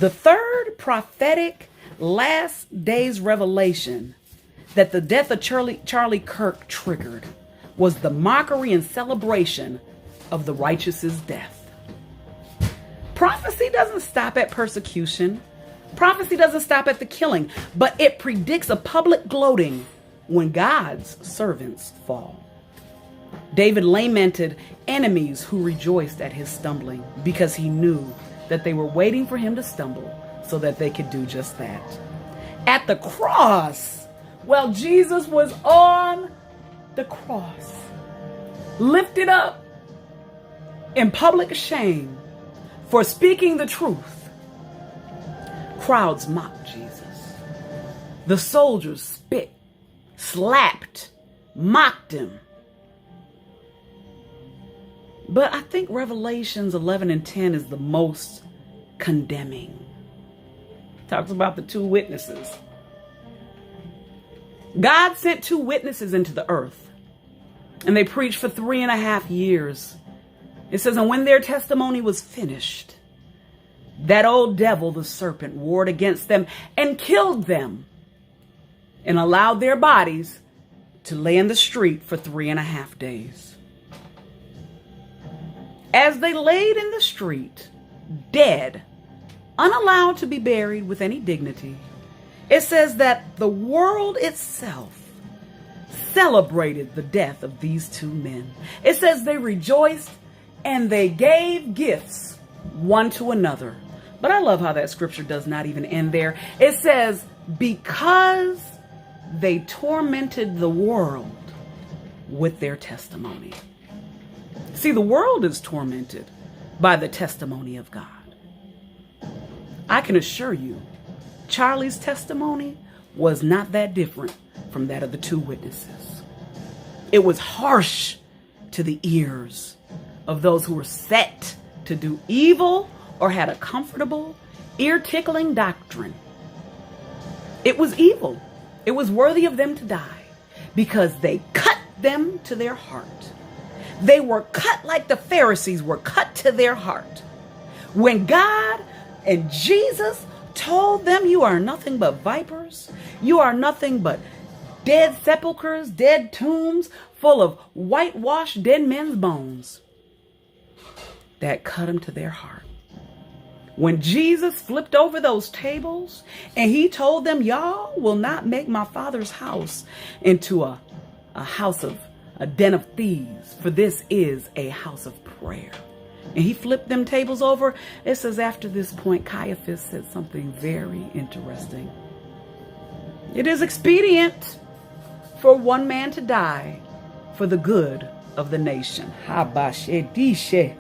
The third prophetic last days revelation that the death of Charlie Kirk triggered was the mockery and celebration of the righteous's death. Prophecy doesn't stop at persecution. Prophecy doesn't stop at the killing, but it predicts a public gloating when God's servants fall. David lamented enemies who rejoiced at his stumbling because he knew that they were waiting for him to stumble so that they could do just that. At the cross, while Jesus was on the cross, lifted up in public shame for speaking the truth, crowds mocked Jesus. The soldiers spit, slapped, mocked him. But I think Revelations 11 and 10 is the most condemning. Talks about the two witnesses. God sent two witnesses into the earth, and they preached for 3.5 years. It says, and when their testimony was finished, that old devil, the serpent, warred against them and killed them and allowed their bodies to lay in the street for 3.5 days. As they laid in the street, dead, unallowed to be buried with any dignity, it says that the world itself celebrated the death of these two men. It says they rejoiced and they gave gifts one to another. But I love how that scripture does not even end there. It says, because they tormented the world with their testimony. See, the world is tormented by the testimony of God. I can assure you, Charlie's testimony was not that different from that of the two witnesses. It was harsh to the ears of those who were set to do evil or had a comfortable, ear-tickling doctrine. It was evil. It was worthy of them to die because they cut them to their heart. They were cut like the Pharisees were cut to their heart. When God and Jesus told them, you are nothing but vipers, you are nothing but dead sepulchres, dead tombs full of whitewashed dead men's bones, that cut them to their heart. When Jesus flipped over those tables and he told them, y'all will not make my Father's house into a house of a den of thieves, for this is a house of prayer. And he flipped them tables over. It says after this point, Caiaphas said something very interesting. It is expedient for one man to die for the good of the nation. Habashedishe.